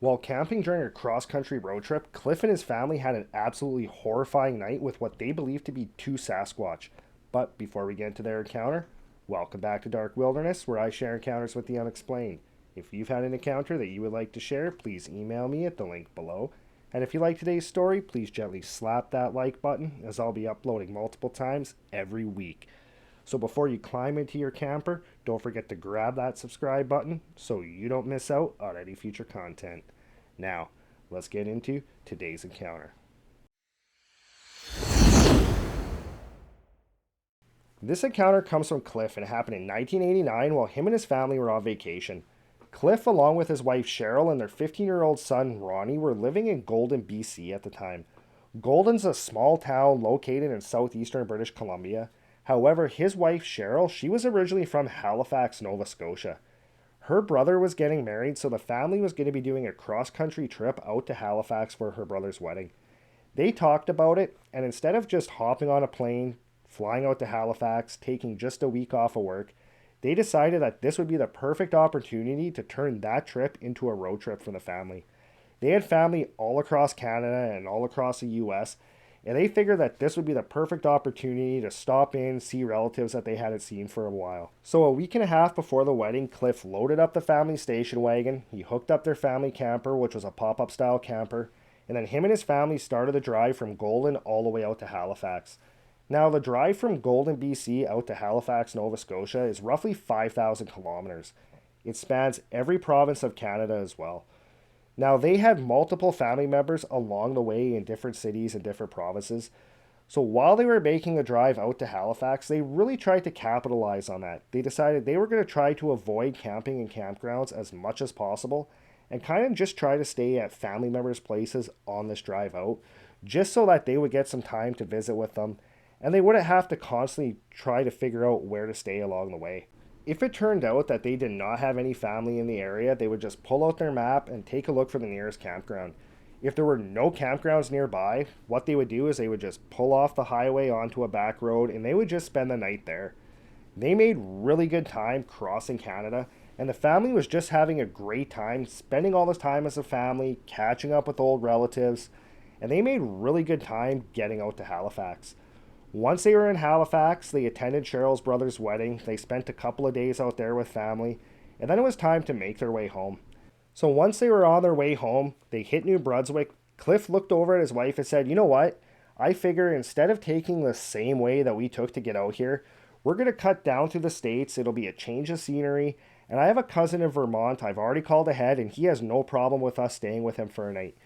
While camping during a cross country road trip, Cliff and his family had an absolutely horrifying night with what they believed to be two Sasquatch. But before we get into their encounter, welcome back to Dark Wilderness, where I share encounters with the unexplained. If you've had an encounter that you would like to share, please email me at the link below. And if you like today's story, please gently slap that like button, as I'll be uploading multiple times every week. So before you climb into your camper, don't forget to grab that subscribe button so you don't miss out on any future content. Now, let's get into today's encounter. This encounter comes from Cliff and it happened in 1989 while him and his family were on vacation. Cliff, along with his wife Cheryl and their 15-year-old son Ronnie, were living in Golden, BC at the time. Golden's a small town located in southeastern British Columbia. However, his wife Cheryl, she was originally from Halifax, Nova Scotia. Her brother was getting married, so the family was going to be doing a cross-country trip out to Halifax for her brother's wedding. They talked about it, and instead of just hopping on a plane, flying out to Halifax, taking just a week off of work, they decided that this would be the perfect opportunity to turn that trip into a road trip for the family. They had family all across Canada and all across the US, and they figured that this would be the perfect opportunity to stop in, see relatives that they hadn't seen for a while. So a week and a half before the wedding, Cliff loaded up the family station wagon, he hooked up their family camper, which was a pop-up style camper, and then him and his family started the drive from Golden all the way out to Halifax. Now, the drive from Golden, BC out to Halifax, Nova Scotia is roughly 5,000 kilometers. It spans every province of Canada as well. Now, they had multiple family members along the way in different cities and different provinces. So while they were making the drive out to Halifax, they really tried to capitalize on that. They decided they were going to try to avoid camping in campgrounds as much as possible and kind of just try to stay at family members' places on this drive out, just so that they would get some time to visit with them and they wouldn't have to constantly try to figure out where to stay along the way. If it turned out that they did not have any family in the area, they would just pull out their map and take a look for the nearest campground. If there were no campgrounds nearby, what they would do is they would just pull off the highway onto a back road and they would just spend the night there. They made really good time crossing Canada, and the family was just having a great time spending all this time as a family, catching up with old relatives, and they made really good time getting out to Halifax. Once they were in Halifax, they attended Cheryl's brother's wedding. They spent a couple of days out there with family, and then it was time to make their way home. So once they were on their way home, they hit New Brunswick. Cliff looked over at his wife and said, "You know what? I figure instead of taking the same way that we took to get out here, we're going to cut down through the States. It'll be a change of scenery. And I have a cousin in Vermont. I've already called ahead, and he has no problem with us staying with him for a night."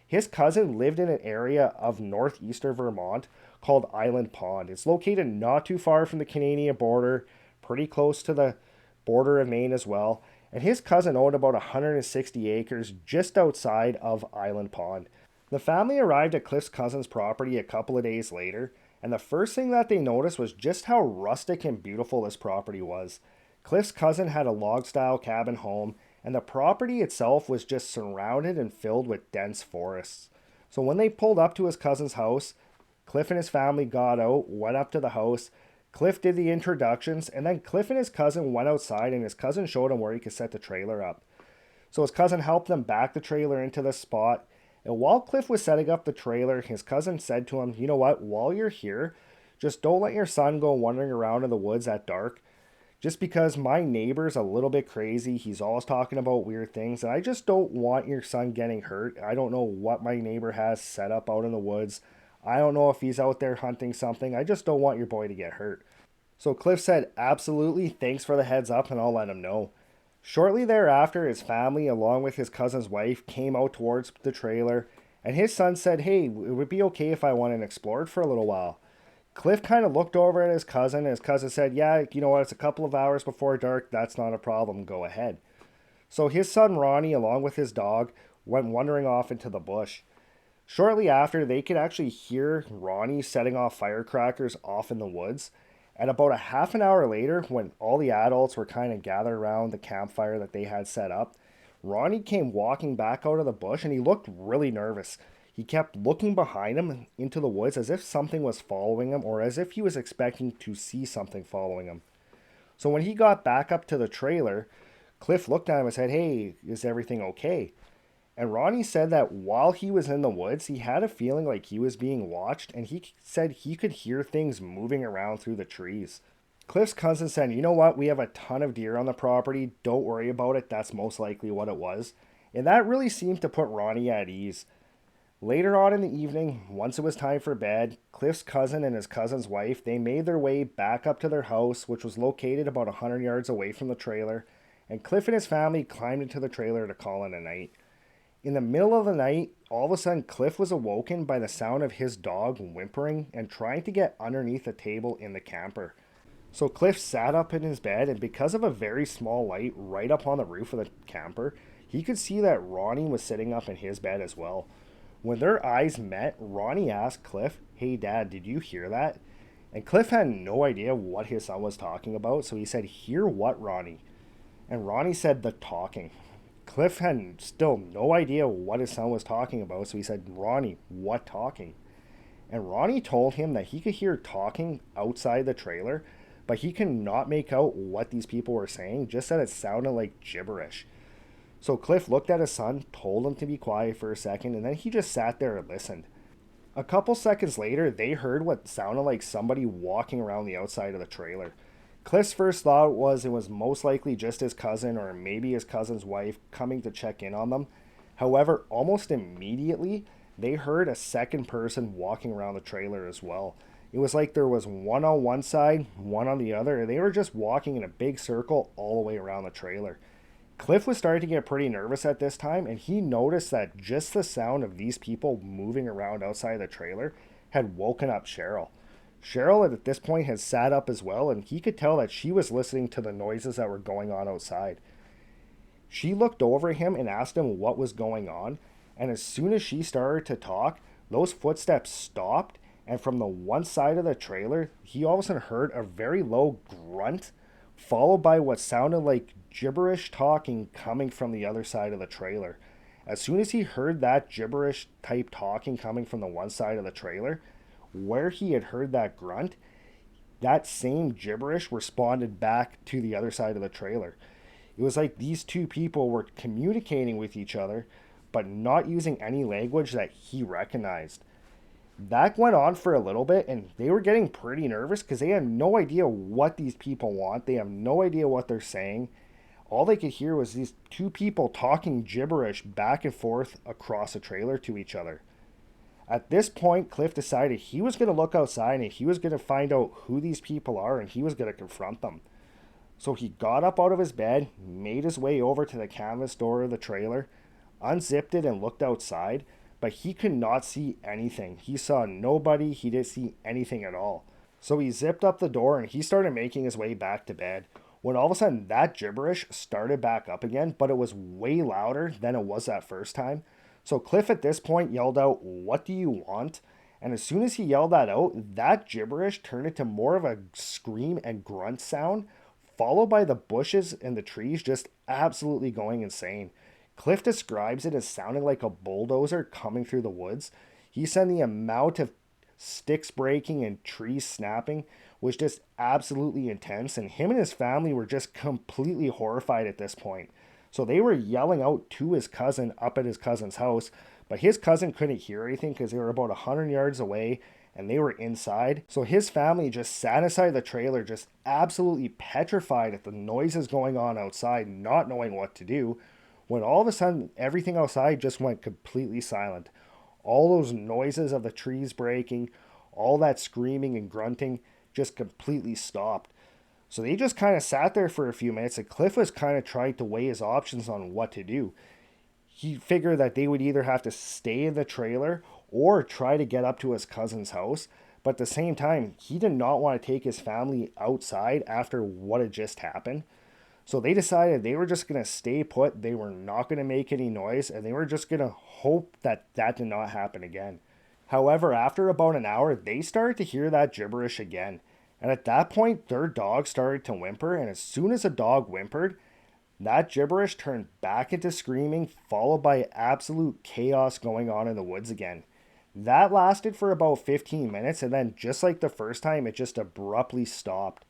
His cousin lived in an area of northeastern Vermont called Island Pond. It's located not too far from the Canadian border, pretty close to the border of Maine as well. And his cousin owned about 160 acres just outside of Island Pond. The family arrived at Cliff's cousin's property a couple of days later, and the first thing that they noticed was just how rustic and beautiful this property was. Cliff's cousin had a log-style cabin home, and the property itself was just surrounded and filled with dense forests. So when they pulled up to his cousin's house, Cliff and his family got out, went up to the house. Cliff did the introductions, and then Cliff and his cousin went outside, and his cousin showed him where he could set the trailer up. So his cousin helped them back the trailer into the spot, and while Cliff was setting up the trailer, his cousin said to him, "You know what, while you're here, just don't let your son go wandering around in the woods at dark. Just because my neighbor's a little bit crazy, he's always talking about weird things, and I just don't want your son getting hurt. I don't know what my neighbor has set up out in the woods. I don't know if he's out there hunting something. I just don't want your boy to get hurt." So Cliff said, "Absolutely, thanks for the heads up, and I'll let him know." Shortly thereafter, his family, along with his cousin's wife, came out towards the trailer, and his son said, "Hey, it would be okay if I went and explored for a little while." Cliff kind of looked over at his cousin, and his cousin said, "Yeah, you know what, it's a couple of hours before dark, that's not a problem, go ahead." So his son Ronnie, along with his dog, went wandering off into the bush. Shortly after, they could actually hear Ronnie setting off firecrackers off in the woods. And about a half an hour later, when all the adults were kind of gathered around the campfire that they had set up, Ronnie came walking back out of the bush and he looked really nervous. He kept looking behind him into the woods as if something was following him or as if he was expecting to see something following him. So when he got back up to the trailer, Cliff looked at him and said, "Hey, is everything okay?" And Ronnie said that while he was in the woods, he had a feeling like he was being watched, and he said he could hear things moving around through the trees. Cliff's cousin said, "You know what? We have a ton of deer on the property. Don't worry about it. That's most likely what it was." And that really seemed to put Ronnie at ease. Later on in the evening, once it was time for bed, Cliff's cousin and his cousin's wife, they made their way back up to their house, which was located about 100 yards away from the trailer, and Cliff and his family climbed into the trailer to call it a night. In the middle of the night, all of a sudden Cliff was awoken by the sound of his dog whimpering and trying to get underneath a table in the camper. So Cliff sat up in his bed, and because of a very small light right up on the roof of the camper, he could see that Ronnie was sitting up in his bed as well. When their eyes met, Ronnie asked Cliff, "Hey Dad, did you hear that?" And Cliff had no idea what his son was talking about, so he said, "Hear what, Ronnie?" And Ronnie said, "The talking." Cliff had still no idea what his son was talking about, so he said, "Ronnie, what talking?" And Ronnie told him that he could hear talking outside the trailer, but he could not make out what these people were saying, just that it sounded like gibberish. So Cliff looked at his son, told him to be quiet for a second, and then he just sat there and listened. A couple seconds later, they heard what sounded like somebody walking around the outside of the trailer. Cliff's first thought was it was most likely just his cousin or maybe his cousin's wife coming to check in on them. However, almost immediately, they heard a second person walking around the trailer as well. It was like there was one on one side, one on the other, and they were just walking in a big circle all the way around the trailer. Cliff was starting to get pretty nervous at this time, and he noticed that just the sound of these people moving around outside the trailer had woken up Cheryl. Cheryl at this point had sat up as well, and he could tell that she was listening to the noises that were going on outside. She looked over at him and asked him what was going on, and as soon as she started to talk, those footsteps stopped, and from the one side of the trailer, he all of a sudden heard a very low grunt, followed by what sounded like gibberish talking coming from the other side of the trailer. As soon as he heard that gibberish type talking coming from the one side of the trailer, where he had heard that grunt, that same gibberish responded back to the other side of the trailer. It was like these two people were communicating with each other, but not using any language that he recognized. That went on for a little bit, and they were getting pretty nervous because they had no idea what these people want. They have no idea what they're saying. All they could hear was these two people talking gibberish back and forth across a trailer to each other. At this point, Cliff decided he was going to look outside and he was going to find out who these people are and he was going to confront them. So he got up out of his bed, made his way over to the canvas door of the trailer, unzipped it and looked outside, but he could not see anything. He saw nobody, he didn't see anything at all. So he zipped up the door and he started making his way back to bed, when all of a sudden that gibberish started back up again, but it was way louder than it was that first time. So Cliff at this point yelled out, "What do you want?" And as soon as he yelled that out, that gibberish turned into more of a scream and grunt sound, followed by the bushes and the trees just absolutely going insane. Cliff describes it as sounding like a bulldozer coming through the woods. He said the amount of sticks breaking and trees snapping was just absolutely intense, and him and his family were just completely horrified at this point. So they were yelling out to his cousin up at his cousin's house, but his cousin couldn't hear anything because they were about 100 yards away and they were inside. So his family just sat inside the trailer, just absolutely petrified at the noises going on outside, not knowing what to do, when all of a sudden everything outside just went completely silent. All those noises of the trees breaking, all that screaming and grunting just completely stopped. So they just kind of sat there for a few minutes, and Cliff was kind of trying to weigh his options on what to do. He figured that they would either have to stay in the trailer or try to get up to his cousin's house, but at the same time, he did not want to take his family outside after what had just happened. So they decided they were just going to stay put, they were not going to make any noise, and they were just going to hope that that did not happen again. However, after about an hour, they started to hear that gibberish again. And at that point, their dog started to whimper, and as soon as the dog whimpered, that gibberish turned back into screaming, followed by absolute chaos going on in the woods again. That lasted for about 15 minutes, and then just like the first time, it just abruptly stopped.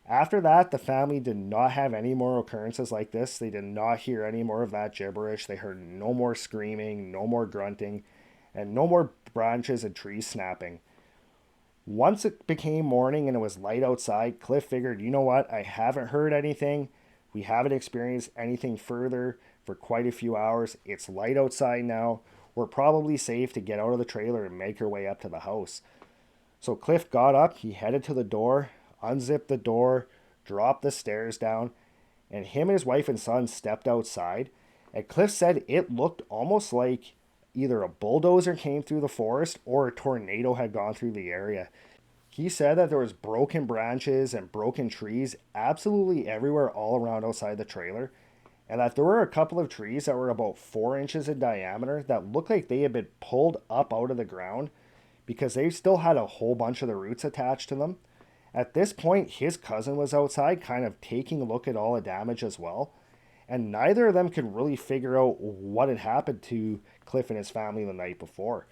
After that, the family did not have any more occurrences like this. They did not hear any more of that gibberish. They heard no more screaming, no more grunting, and no more branches and trees snapping. Once it became morning and it was light outside, Cliff figured, you know what? I haven't heard anything. We haven't experienced anything further for quite a few hours. It's light outside now. We're probably safe to get out of the trailer and make our way up to the house. So Cliff got up, he headed to the door, unzipped the door, dropped the stairs down, and him and his wife and son stepped outside. And Cliff said it looked almost like either a bulldozer came through the forest or a tornado had gone through the area. He said that there was broken branches and broken trees absolutely everywhere all around outside the trailer, and that there were a couple of trees that were about 4 inches in diameter that looked like they had been pulled up out of the ground because they still had a whole bunch of the roots attached to them. At this point, his cousin was outside kind of taking a look at all the damage as well, and neither of them could really figure out what had happened to Cliff and his family the night before.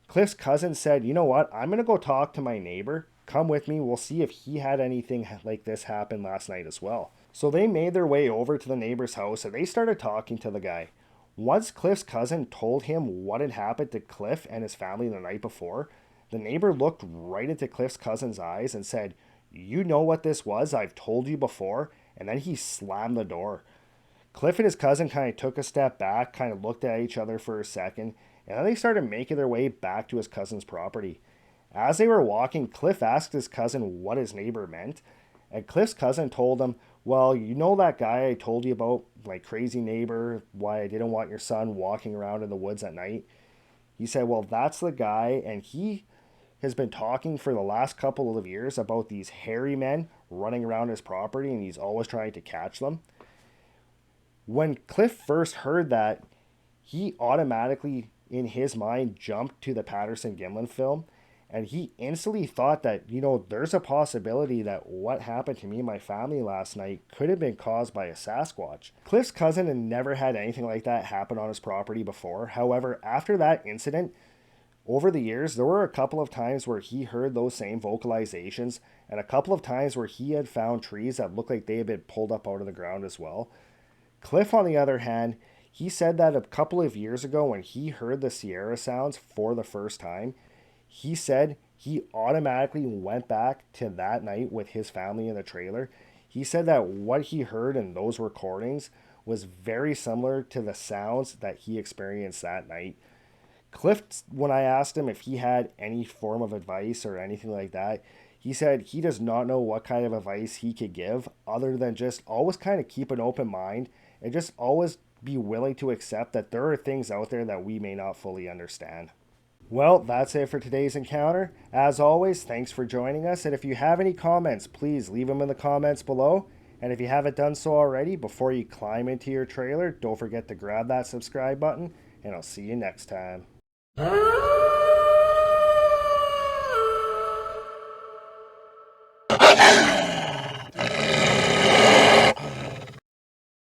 Cliff's cousin said, you know what, I'm going to go talk to my neighbor. Come with me, we'll see if he had anything like this happen last night as well. So they made their way over to the neighbor's house and they started talking to the guy. Once Cliff's cousin told him what had happened to Cliff and his family the night before, the neighbor looked right into Cliff's cousin's eyes and said, you know what this was? I've told you before. And then he slammed the door. Cliff and his cousin kind of took a step back, kind of looked at each other for a second, and then they started making their way back to his cousin's property. As they were walking, Cliff asked his cousin what his neighbor meant, and Cliff's cousin told him, well, you know that guy I told you about, my crazy neighbor, why I didn't want your son walking around in the woods at night? He said, well, that's the guy, and he has been talking for the last couple of years about these hairy men running around his property, and he's always trying to catch them. When Cliff first heard that, he automatically, in his mind, jumped to the Patterson-Gimlin film, and he instantly thought that, you know, there's a possibility that what happened to me and my family last night could have been caused by a Sasquatch. Cliff's cousin had never had anything like that happen on his property before. However, after that incident, over the years, there were a couple of times where he heard those same vocalizations, and a couple of times where he had found trees that looked like they had been pulled up out of the ground as well. Cliff, on the other hand, he said that a couple of years ago when he heard the Sierra sounds for the first time, he said he automatically went back to that night with his family in the trailer. He said that what he heard in those recordings was very similar to the sounds that he experienced that night. Cliff, when I asked him if he had any form of advice or anything like that, he said he does not know what kind of advice he could give other than just always kind of keep an open mind and just always be willing to accept that there are things out there that we may not fully understand. Well, that's it for today's encounter. As always, thanks for joining us, and if you have any comments, please leave them in the comments below. And if you haven't done so already, before you climb into your trailer, don't forget to grab that subscribe button, and I'll see you next time.